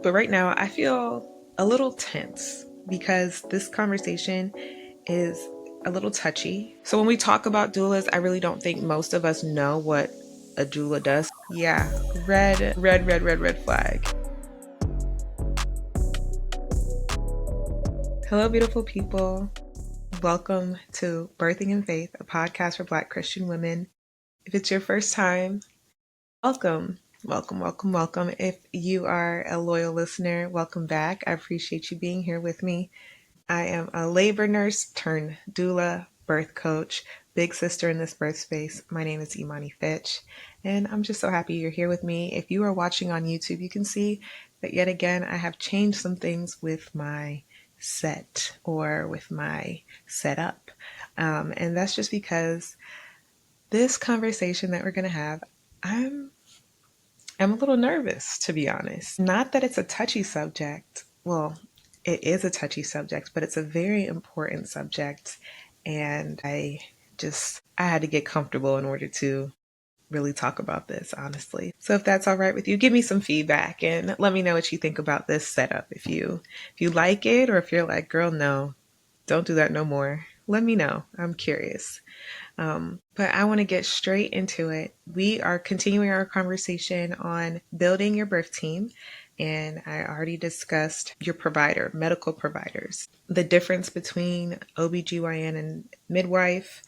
But right now, I feel a little tense because this conversation is a little touchy. So when we talk about doulas, I really don't think most of us know what a doula does. Yeah, red flag. Hello, beautiful people. Welcome to Birthing in Faith, a podcast for Black Christian women. If it's your first time, welcome. Welcome. If you are a loyal listener, welcome back. I appreciate you being here with me. I am a labor nurse turned doula, birth coach, big sister in this birth space. My name is Imani Fitch, and I'm just so happy you're here with me. If you are watching on YouTube, you can see that yet again, I have changed some things with my set or with my setup. And that's just because this conversation that we're going to have, I'm a little nervous, to be honest. Not that it's a touchy subject. Well, it is a touchy subject, but it's a very important subject. And I had to get comfortable in order to really talk about this, honestly. So if that's all right with you, give me some feedback and let me know what you think about this setup. If you like it, or if you're like, girl, no, don't do that no more, let me know. I'm curious. But I want to get straight into it. We are continuing our conversation on building your birth team. And I already discussed your provider, medical providers, the difference between OBGYN and midwife,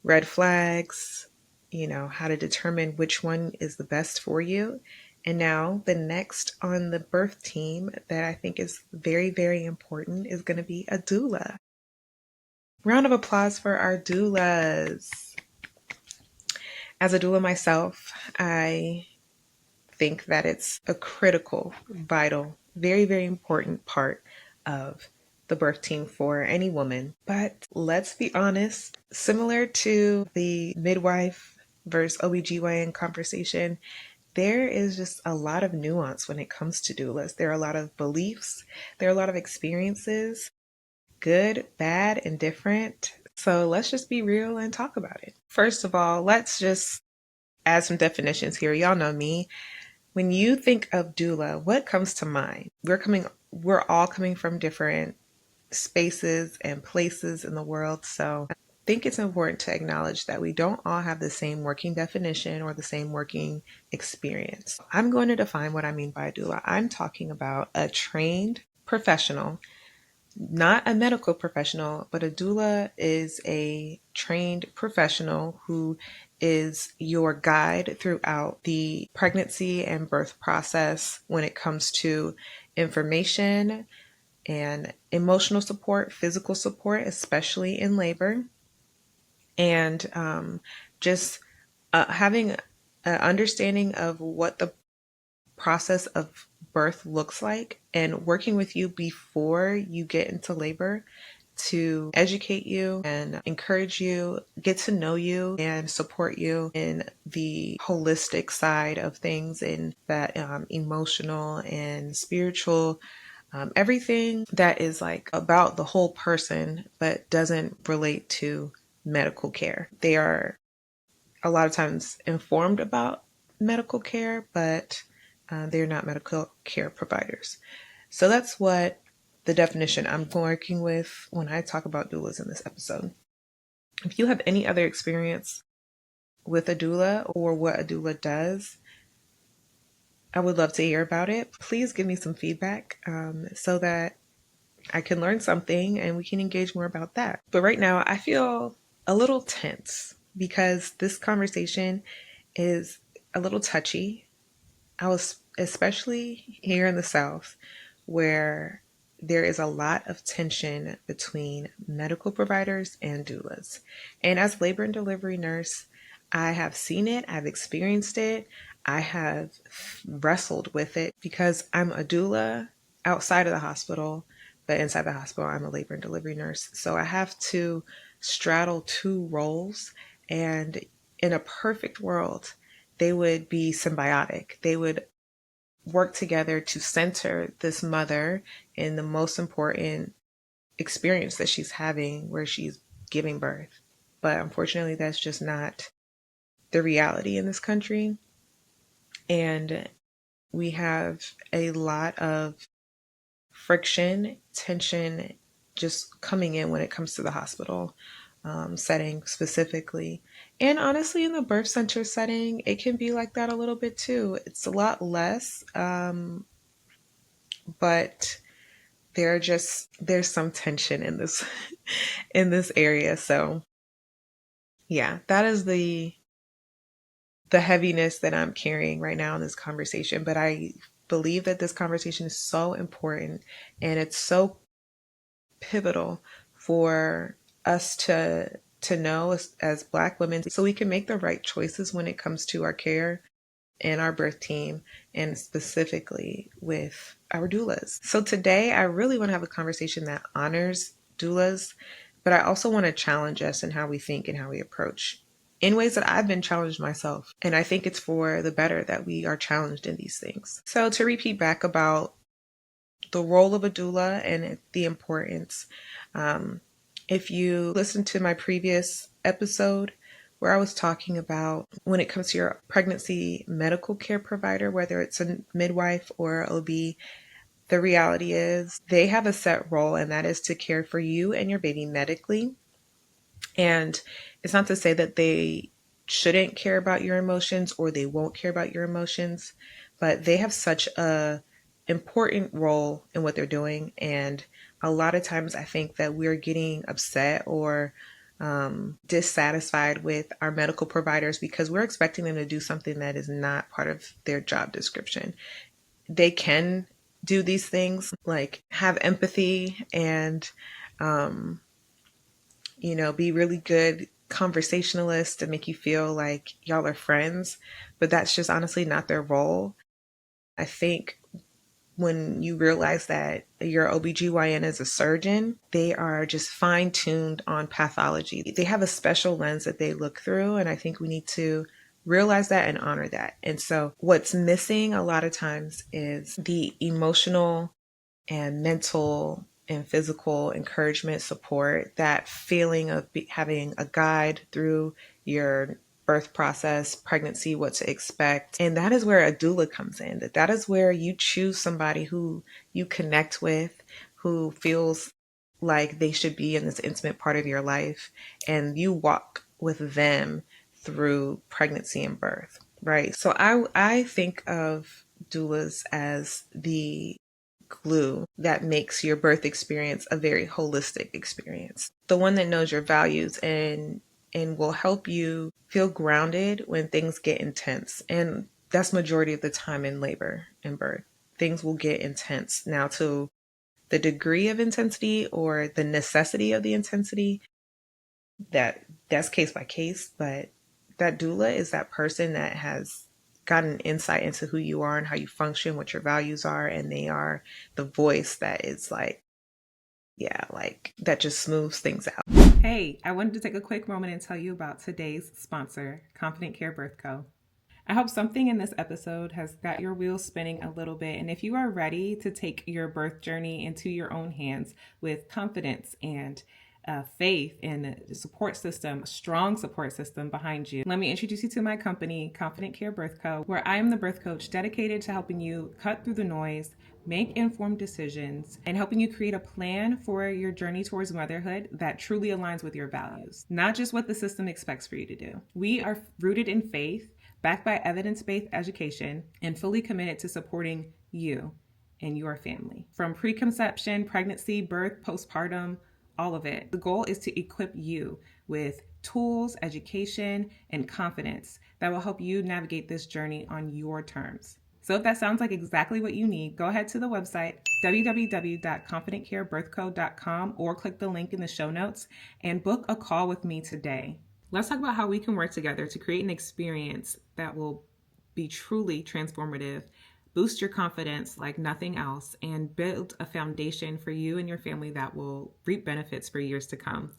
red flags, how to determine which one is the best for you. And now the next on the birth team that I think is very, very important is going to be a doula. Round of applause for our doulas. As a doula myself, I think that it's a critical, vital, very, very important part of the birth team for any woman. But let's be honest, similar to the midwife versus OBGYN conversation, there is just a lot of nuance when it comes to doulas. There are a lot of beliefs, there are a lot of experiences, good, bad, and different. So let's just be real and talk about it. First of all, let's just add some definitions here. Y'all know me. When you think of doula, what comes to mind? We're all coming from different spaces and places in the world. So I think it's important to acknowledge that we don't all have the same working definition or the same working experience. I'm going to define what I mean by doula. I'm talking about a trained professional, not a medical professional, but a doula is a trained professional who is your guide throughout the pregnancy and birth process when it comes to information and emotional support, physical support, especially in labor, and just having an understanding of what the process of birth looks like and working with you before you get into labor to educate you and encourage you, get to know you and support you in the holistic side of things, in that emotional and spiritual, everything that is like about the whole person but doesn't relate to medical care. They are a lot of times informed about medical care, but they're not medical care providers. So that's what the definition I'm working with when I talk about doulas in this episode. If you have any other experience with a doula or what a doula does, I would love to hear about it. Please give me some feedback so that I can learn something and we can engage more about that. But right now, I feel a little tense because this conversation is a little touchy. I was especially here in the South where there is a lot of tension between medical providers and doulas. And as labor and delivery nurse, I have seen it, I've experienced it, I have wrestled with it because I'm a doula outside of the hospital, but inside the hospital, I'm a labor and delivery nurse. So I have to straddle two roles. And in a perfect world, they would be symbiotic. They would work together to center this mother in the most important experience that she's having, where she's giving birth. But unfortunately, that's just not the reality in this country. And We have a lot of friction, tension just coming in when it comes to the hospital setting specifically. And honestly, in the birth center setting, it can be like that a little bit too. It's a lot less, but there's some tension in this in this area. So yeah, that is the heaviness that I'm carrying right now in this conversation. But I believe that this conversation is so important and it's so pivotal for us to know as Black women so we can make the right choices when it comes to our care and our birth team, and specifically with our doulas. So today I really want to have a conversation that honors doulas, but I also want to challenge us in how we think and how we approach in ways that I've been challenged myself. And I think it's for the better that we are challenged in these things. So to repeat back about the role of a doula and the importance. Um, if you listen to my previous episode where I was talking about when it comes to your pregnancy medical care provider, whether it's a midwife or OB, the reality is they have a set role, and that is to care for you and your baby medically. And it's not to say that they shouldn't care about your emotions or they won't care about your emotions, but they have such a important role in what they're doing. And a lot of times I think that we're getting upset or dissatisfied with our medical providers because we're expecting them to do something that is not part of their job description. They can do these things like have empathy and be really good conversationalists to make you feel like y'all are friends, but that's just honestly not their role. I think when you realize that your OBGYN is a surgeon, they are just fine tuned on pathology. They have a special lens that they look through, and I think we need to realize that and honor that. And so, what's missing a lot of times is the emotional and mental and physical encouragement, support, that feeling of having a guide through your birth process, pregnancy, what to expect. And that is where a doula comes in. That is where you choose somebody who you connect with, who feels like they should be in this intimate part of your life, and you walk with them through pregnancy and birth, right? So I think of doulas as the glue that makes your birth experience a very holistic experience. The one that knows your values and will help you feel grounded when things get intense. And that's majority of the time in labor and birth. Things will get intense. Now, to the degree of intensity or the necessity of the intensity, that's case by case, but that doula is that person that has gotten insight into who you are and how you function, what your values are, and they are the voice that is like, yeah, like that just smooths things out. Hey, I wanted to take a quick moment and tell you about today's sponsor, Confident Care Birth Co. I hope something in this episode has got your wheels spinning a little bit. And if you are ready to take your birth journey into your own hands with confidence and faith and a support system, a strong support system behind you, let me introduce you to my company, Confident Care Birth Co., where I am the birth coach dedicated to helping you cut through the noise, make informed decisions, and helping you create a plan for your journey towards motherhood that truly aligns with your values, not just what the system expects for you to do. We are rooted in faith, backed by evidence-based education, and fully committed to supporting you and your family. From preconception, pregnancy, birth, postpartum, all of it. The goal is to equip you with tools, education, and confidence that will help you navigate this journey on your terms. So if that sounds like exactly what you need, go ahead to the website www.confidentcarebirthco.com or click the link in the show notes and book a call with me today. Let's talk about how we can work together to create an experience that will be truly transformative, boost your confidence like nothing else, and build a foundation for you and your family that will reap benefits for years to come.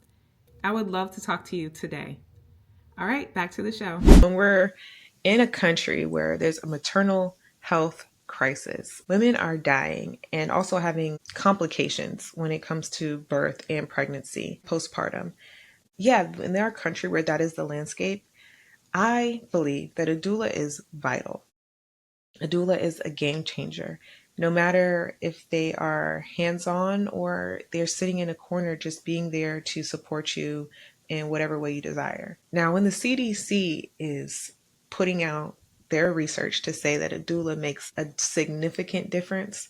I would love to talk to you today. All right, back to the show. When we're in a country where there's a maternal health crisis, women are dying and also having complications when it comes to birth and pregnancy, postpartum. Yeah, in our country where that is the landscape, I believe that a doula is vital. A doula is a game changer. No matter if they are hands on or they're sitting in a corner just being there to support you in whatever way you desire. Now, when the CDC is putting out their research to say that a doula makes a significant difference,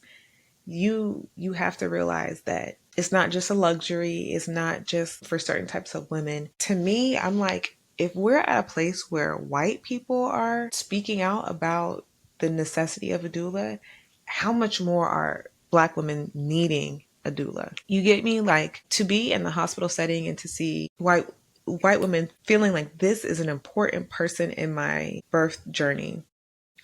you have to realize that it's not just a luxury, it's not just for certain types of women. To me, I'm like, if we're at a place where white people are speaking out about the necessity of a doula, how much more are black women needing a doula? You get me? Like, to be in the hospital setting and to see white women feeling like this is an important person in my birth journey.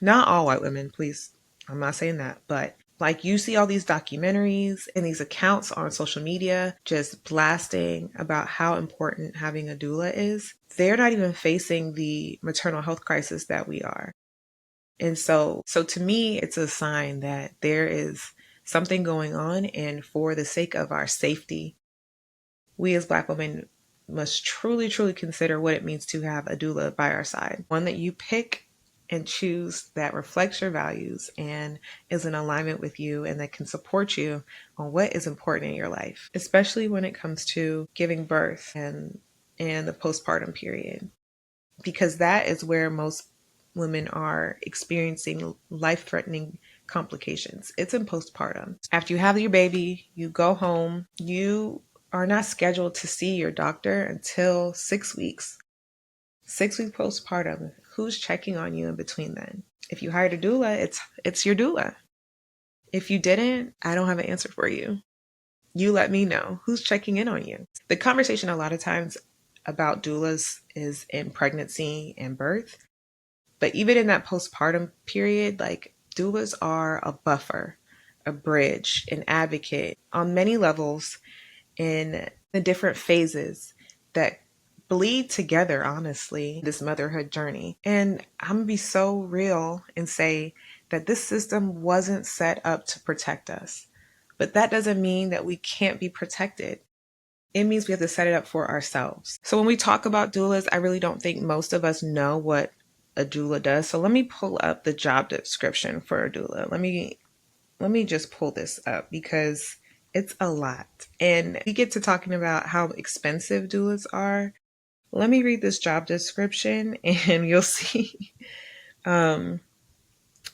Not all white women, please. I'm not saying that, but like, you see all these documentaries and these accounts on social media just blasting about how important having a doula is. They're not even facing the maternal health crisis that we are. And so to me, it's a sign that there is something going on. And for the sake of our safety, we as Black women must truly, truly consider what it means to have a doula by our side. One that you pick and choose that reflects your values and is in alignment with you and that can support you on what is important in your life, especially when it comes to giving birth and the postpartum period, because that is where most women are experiencing life-threatening complications. It's in postpartum. After you have your baby, you go home, you are not scheduled to see your doctor until 6 weeks. 6 weeks postpartum. Who's checking on you in between then? If you hired a doula, it's your doula. If you didn't, I don't have an answer for you. You let me know who's checking in on you. The conversation a lot of times about doulas is in pregnancy and birth. But even in that postpartum period, like, doulas are a buffer, a bridge, an advocate on many levels in the different phases that bleed together, honestly, this motherhood journey. And I'm gonna be so real and say that this system wasn't set up to protect us. But that doesn't mean that we can't be protected. It means we have to set it up for ourselves. So when we talk about doulas, I really don't think most of us know what a doula does. So let me pull up the job description for a doula. Let me just pull this up because it's a lot. And we get to talking about how expensive doulas are. Let me read this job description and um,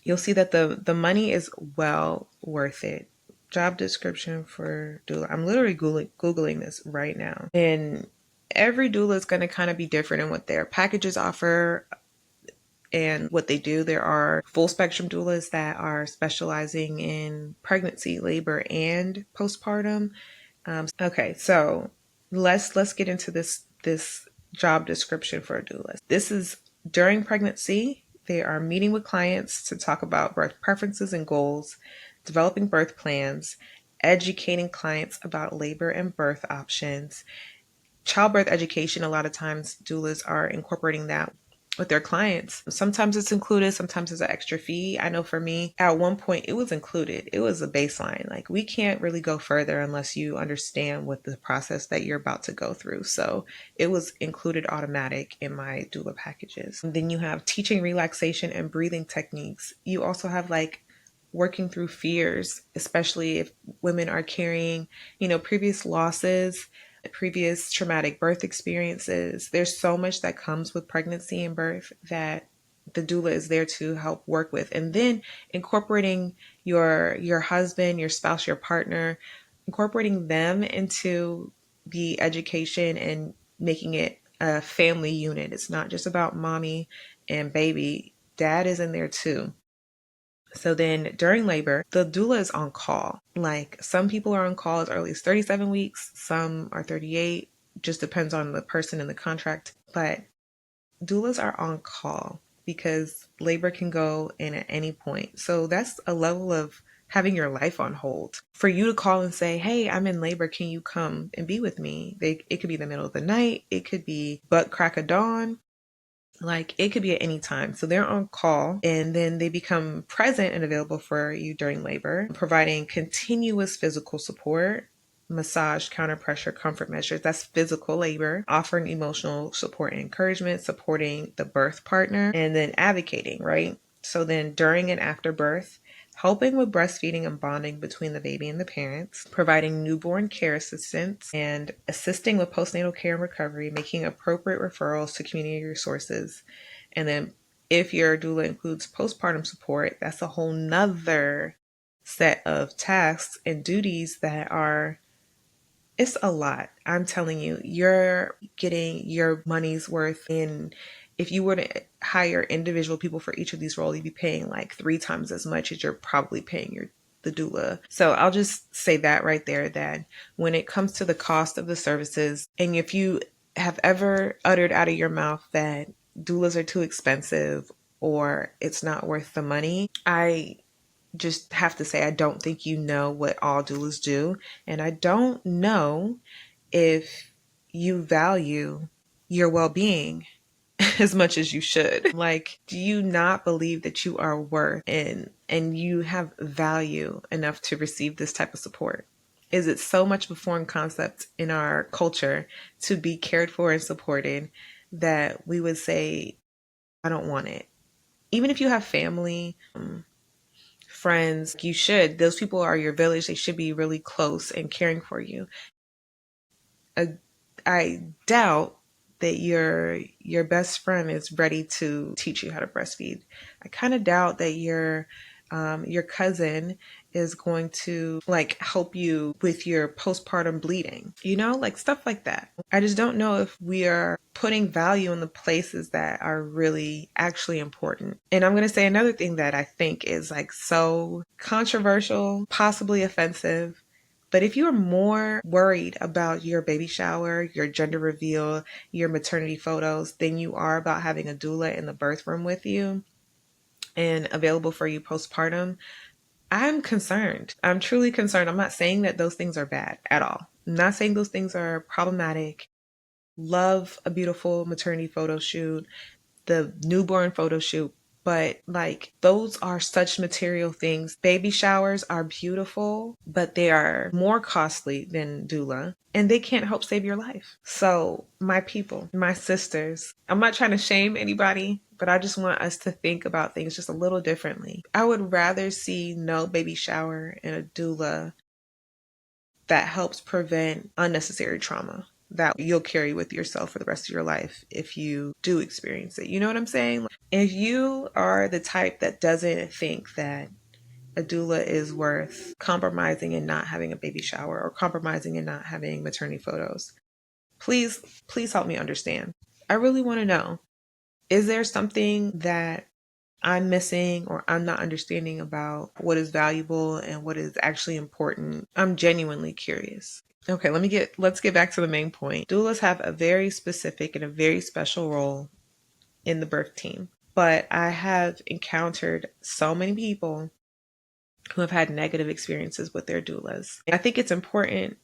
you'll see that the money is well worth it. Job description for doula. I'm literally Googling this right now. And every doula is going to kind of be different in what their packages offer and what they do. There are full spectrum doulas that are specializing in pregnancy, labor, and postpartum. Okay, so let's get into this job description for a doula. This is during pregnancy. They are meeting with clients to talk about birth preferences and goals, developing birth plans, educating clients about labor and birth options, childbirth education. A lot of times doulas are incorporating that with their clients. Sometimes it's included, sometimes it's an extra fee. I know for me, at one point it was included. It was a baseline. Like, we can't really go further unless you understand what the process that you're about to go through. So it was included automatic in my doula packages. And then you have teaching relaxation and breathing techniques. You also have like working through fears, especially if women are carrying, previous losses, previous traumatic birth experiences. There's so much that comes with pregnancy and birth that the doula is there to help work with. And then incorporating your husband, your spouse, your partner, incorporating them into the education and making it a family unit. It's not just about mommy and baby. Dad is in there too. So then during labor, the doula is on call. Like, some people are on call as early as 37 weeks, some are 38, just depends on the person in the contract. But doulas are on call because labor can go in at any point. So that's a level of having your life on hold. For you to call and say, hey, I'm in labor, can you come and be with me? It could be the middle of the night, it could be butt crack of dawn. Like, it could be at any time. So they're on call and then they become present and available for you during labor, providing continuous physical support, massage, counter pressure, comfort measures. That's physical labor, offering emotional support and encouragement, supporting the birth partner, and then advocating, right? So then during and after birth, helping with breastfeeding and bonding between the baby and the parents, providing newborn care assistance, and assisting with postnatal care and recovery, making appropriate referrals to community resources. And then if your doula includes postpartum support, that's a whole nother set of tasks and duties that are, it's a lot. I'm telling you, you're getting your money's worth in. If you were to hire individual people for each of these roles, you'd be paying like 3 times as much as you're probably paying the doula. So I'll just say that right there, that when it comes to the cost of the services, and if you have ever uttered out of your mouth that doulas are too expensive or it's not worth the money, I just have to say I don't think you know what all doulas do, and I don't know if you value your well-being as much as you should. Like, do you not believe that you are worth and you have value enough to receive this type of support? Is it so much of a foreign concept in our culture to be cared for and supported that we would say, I don't want it? Even if you have family, friends, you should. Those people are your village. They should be really close and caring for you. I doubt that your best friend is ready to teach you how to breastfeed. I kind of doubt that your cousin is going to like help you with your postpartum bleeding, like stuff like that. I just don't know if we are putting value in the places that are really actually important. And I'm going to say another thing that I think is like so controversial, possibly offensive. But if you're more worried about your baby shower, your gender reveal, your maternity photos than you are about having a doula in the birth room with you and available for you postpartum, I'm concerned. I'm truly concerned. I'm not saying that those things are bad at all. I'm not saying those things are problematic. Love a beautiful maternity photo shoot, the newborn photo shoot, but like those are such material things. Baby showers are beautiful, but they are more costly than doula, and they can't help save your life. So my people, my sisters, I'm not trying to shame anybody, but I just want us to think about things just a little differently. I would rather see no baby shower and a doula that helps prevent unnecessary trauma that you'll carry with yourself for the rest of your life if you do experience it. You know what I'm saying? If you are the type that doesn't think that a doula is worth compromising and not having a baby shower or compromising and not having maternity photos, please, please help me understand. I really want to know, is there something that I'm missing or I'm not understanding about what is valuable and what is actually important? I'm genuinely curious. Okay, let's get back to the main point. Doulas have a very specific and a very special role in the birth team. But I have encountered so many people who have had negative experiences with their doulas. I think it's important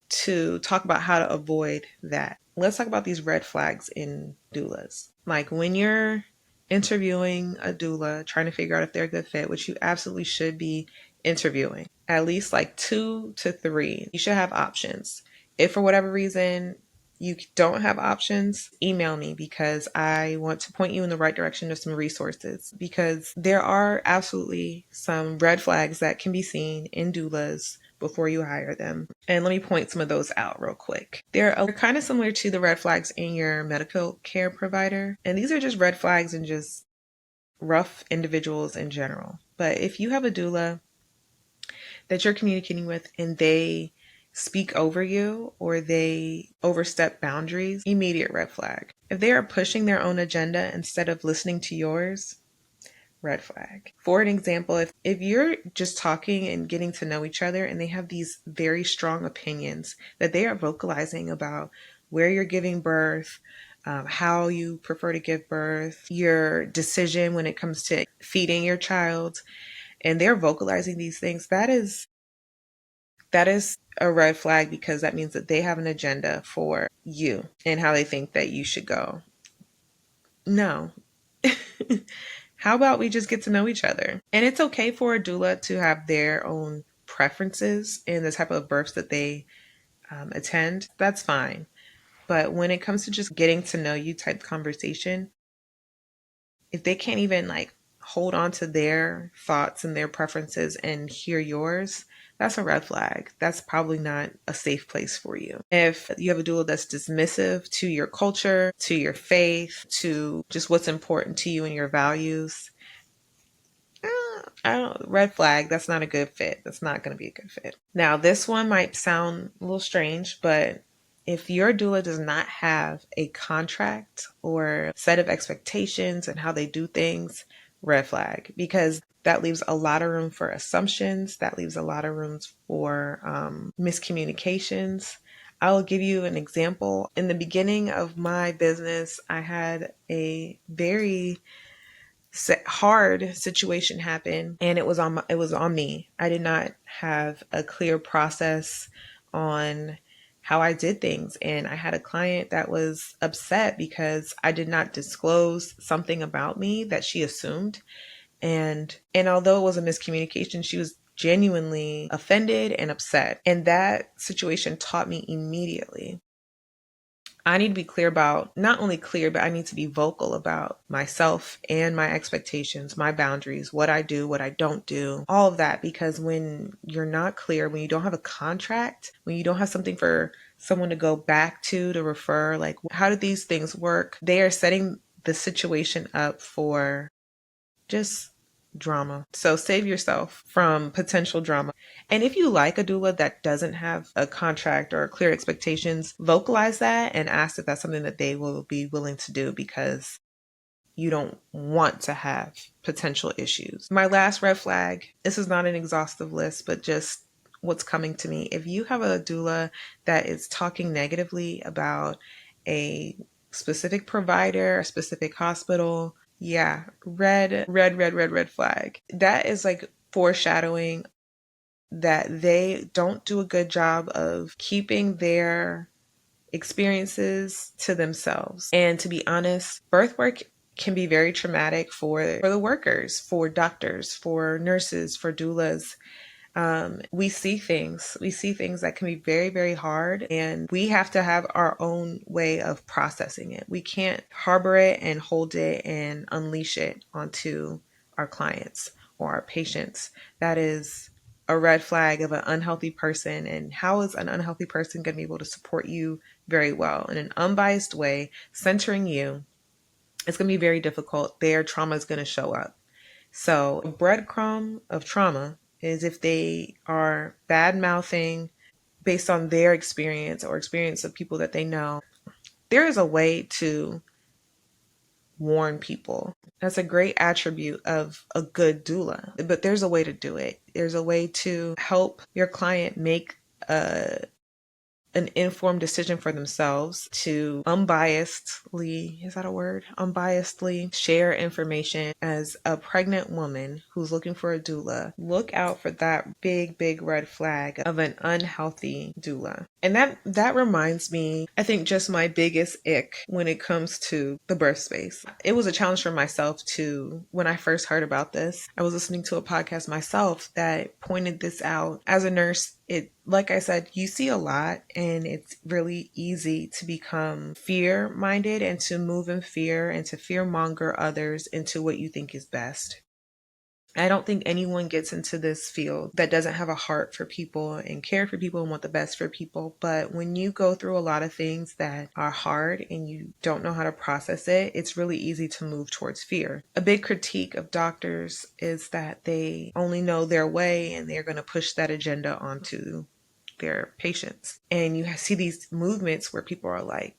to talk about how to avoid that. Let's talk about these red flags in doulas. Like when you're interviewing a doula, trying to figure out if they're a good fit, which you absolutely should be interviewing, at least like 2 to 3. You should have options. If for whatever reason you don't have options, email me because I want to point you in the right direction of some resources, because there are absolutely some red flags that can be seen in doulas before you hire them. And let me point some of those out real quick. They're kind of similar to the red flags in your medical care provider. And these are just red flags in just rough individuals in general. But if you have a doula that you're communicating with and they speak over you or they overstep boundaries, immediate red flag. If they are pushing their own agenda instead of listening to yours, red flag. For an example, if you're just talking and getting to know each other and they have these very strong opinions that they are vocalizing about where you're giving birth, how you prefer to give birth, your decision when it comes to feeding your child, and they're vocalizing these things, that is a red flag, because that means that they have an agenda for you and how they think that you should go. No. How about we just get to know each other? And it's okay for a doula to have their own preferences in the type of births that they attend. That's fine. But when it comes to just getting to know you type conversation, if they can't even like hold on to their thoughts and their preferences and hear yours, that's a red flag. That's probably not a safe place for you. If you have a doula that's dismissive to your culture, to your faith, to just what's important to you and your values, I don't, red flag, that's not a good fit. That's not going to be a good fit. Now, this one might sound a little strange, but if your doula does not have a contract or set of expectations and how they do things, red flag, because that leaves a lot of room for assumptions. That leaves a lot of room for miscommunications. I'll give you an example. In the beginning of my business, I had a very hard situation happen, and it was on me. I did not have a clear process on how I did things, and I had a client that was upset because I did not disclose something about me that she assumed, and although it was a miscommunication, she was genuinely offended and upset, and that situation taught me immediately I need to be clear about, not only clear, but I need to be vocal about myself and my expectations, my boundaries, what I do, what I don't do, all of that. Because when you're not clear, when you don't have a contract, when you don't have something for someone to go back to refer, like, how do these things work? They are setting the situation up for just drama. So save yourself from potential drama. And if you like a doula that doesn't have a contract or clear expectations, vocalize that and ask if that's something that they will be willing to do, because you don't want to have potential issues. My last red flag, this is not an exhaustive list, but just what's coming to me. If you have a doula that is talking negatively about a specific provider, a specific hospital, yeah, red flag. That is like foreshadowing that they don't do a good job of keeping their experiences to themselves. And to be honest, birth work can be very traumatic for the workers, for doctors, for nurses, for doulas. We see things. We see things that can be very, very hard, and we have to have our own way of processing it. We can't harbor it and hold it and unleash it onto our clients or our patients. That is a red flag of an unhealthy person. And how is an unhealthy person going to be able to support you very well in an unbiased way, centering you? It's going to be very difficult. Their trauma is going to show up. So a breadcrumb of trauma is if they are bad mouthing based on their experience or experience of people that they know. There is a way to warn people. That's a great attribute of a good doula, but there's a way to do it. There's a way to help your client make an informed decision for themselves to unbiasedly, is that a word? Unbiasedly share information. As a pregnant woman who's looking for a doula, look out for that big, big red flag of an unhealthy doula. And that reminds me, I think, just my biggest ick when it comes to the birth space. It was a challenge for myself to, when I first heard about this, I was listening to a podcast myself that pointed this out. As a nurse, like I said, you see a lot, and it's really easy to become fear-minded and to move in fear and to fear-monger others into what you think is best. I don't think anyone gets into this field that doesn't have a heart for people and care for people and want the best for people. But when you go through a lot of things that are hard and you don't know how to process it, it's really easy to move towards fear. A big critique of doctors is that they only know their way and they're going to push that agenda onto their patients. And you see these movements where people are like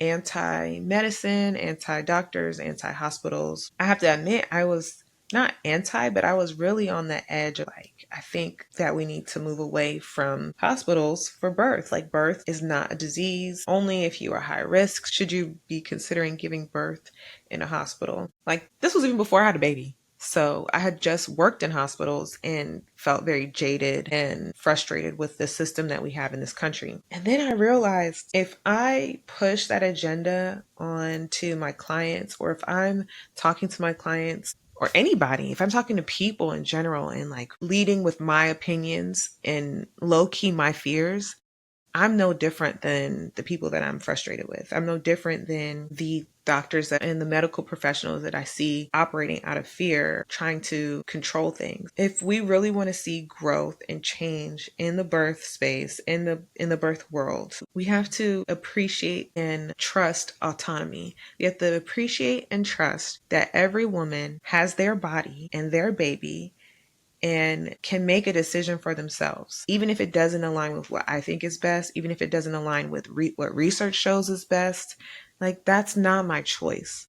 anti-medicine, anti-doctors, anti-hospitals. I have to admit, I was not anti, but I was really on the edge of like, I think that we need to move away from hospitals for birth. Like, birth is not a disease. Only if you are high risk should you be considering giving birth in a hospital. Like, this was even before I had a baby. So I had just worked in hospitals and felt very jaded and frustrated with the system that we have in this country. And then I realized if I push that agenda on to my clients, or if I'm talking to my clients or anybody, if I'm talking to people in general and like leading with my opinions and low key my fears, I'm no different than the people that I'm frustrated with. I'm no different than the doctors and the medical professionals that I see operating out of fear, trying to control things. If we really want to see growth and change in the birth space, in the birth world, we have to appreciate and trust autonomy. We have to appreciate and trust that every woman has their body and their baby and can make a decision for themselves, even if it doesn't align with what I think is best, even if it doesn't align with what research shows is best. Like, that's not my choice.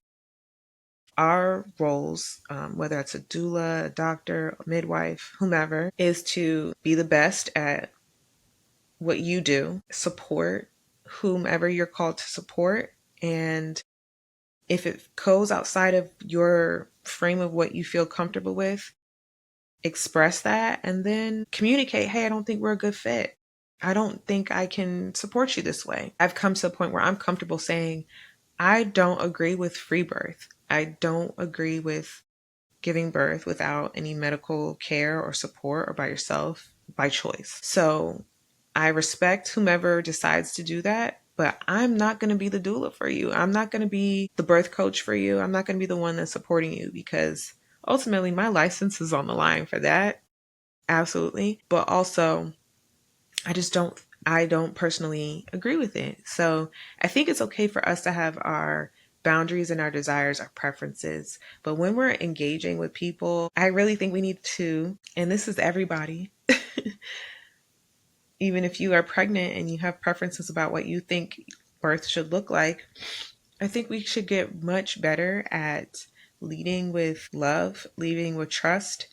Our roles, whether it's a doula, a doctor, a midwife, whomever, is to be the best at what you do, support whomever you're called to support. And if it goes outside of your frame of what you feel comfortable with, express that and then communicate, hey, I don't think we're a good fit. I don't think I can support you this way. I've come to a point where I'm comfortable saying, I don't agree with free birth. I don't agree with giving birth without any medical care or support or by yourself by choice. So I respect whomever decides to do that, but I'm not going to be the doula for you. I'm not going to be the birth coach for you. I'm not going to be the one that's supporting you because ultimately my license is on the line for that. Absolutely. But also, I don't personally agree with it. So I think it's okay for us to have our boundaries and our desires, our preferences. But when we're engaging with people, I really think we need to, and this is everybody, even if you are pregnant and you have preferences about what you think birth should look like, I think we should get much better at leading with love, leading with trust,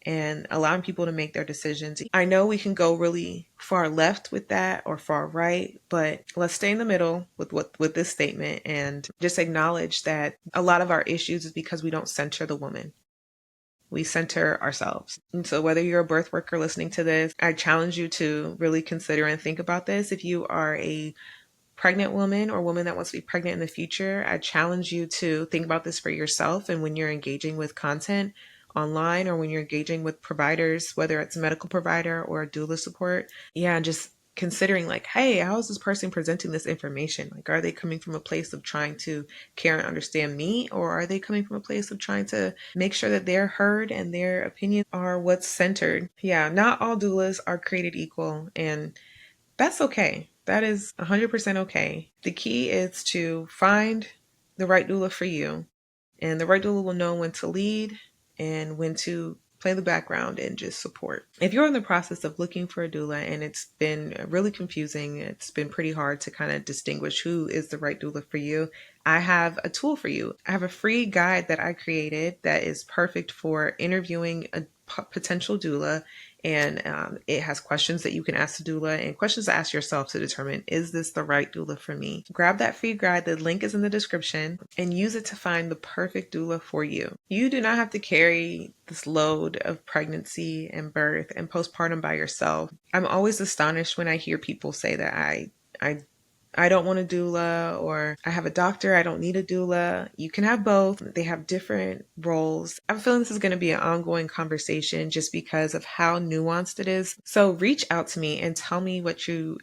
and allowing people to make their decisions. I know we can go really far left with that or far right, but let's stay in the middle with this statement and just acknowledge that a lot of our issues is because we don't center the woman. We center ourselves. And so whether you're a birth worker listening to this, I challenge you to really consider and think about this. If you are a pregnant woman or woman that wants to be pregnant in the future, I challenge you to think about this for yourself. And when you're engaging with content online or when you're engaging with providers, whether it's a medical provider or a doula support, yeah, just considering like, hey, how is this person presenting this information? Like, are they coming from a place of trying to care and understand me, or are they coming from a place of trying to make sure that they're heard and their opinions are what's centered? Yeah, not all doulas are created equal, and that's okay. That is 100% okay. The key is to find the right doula for you, and the right doula will know when to lead and when to play the background and just support. If you're in the process of looking for a doula and it's been really confusing, it's been pretty hard to kind of distinguish who is the right doula for you, I have a tool for you. I have a free guide that I created that is perfect for interviewing a potential doula, and it has questions that you can ask the doula and questions to ask yourself to determine, is this the right doula for me? Grab that free guide, the link is in the description, and use it to find the perfect doula for you. You do not have to carry this load of pregnancy and birth and postpartum by yourself. I'm always astonished when I hear people say that I don't want a doula, or I have a doctor, I don't need a doula. You can have both. They have different roles. I have a feeling this is going to be an ongoing conversation just because of how nuanced it is. So reach out to me and tell me what you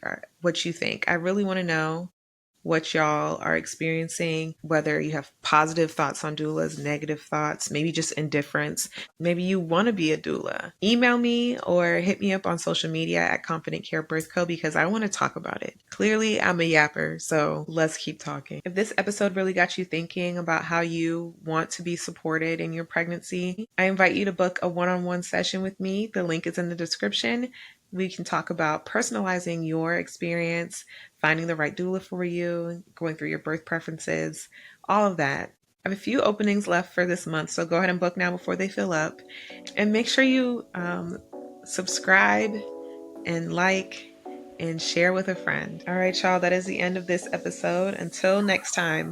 think. I really want to know what y'all are experiencing, whether you have positive thoughts on doulas, negative thoughts, maybe just indifference. Maybe you want to be a doula. Email me or hit me up on social media at Confident Care Birth Co. because I want to talk about it. Clearly, I'm a yapper, so let's keep talking. If this episode really got you thinking about how you want to be supported in your pregnancy, I invite you to book a one-on-one session with me. The link is in the description. We can talk about personalizing your experience, finding the right doula for you, going through your birth preferences, all of that. I have a few openings left for this month, so go ahead and book now before they fill up. And make sure you subscribe and like and share with a friend. All right, y'all, that is the end of this episode. Until next time.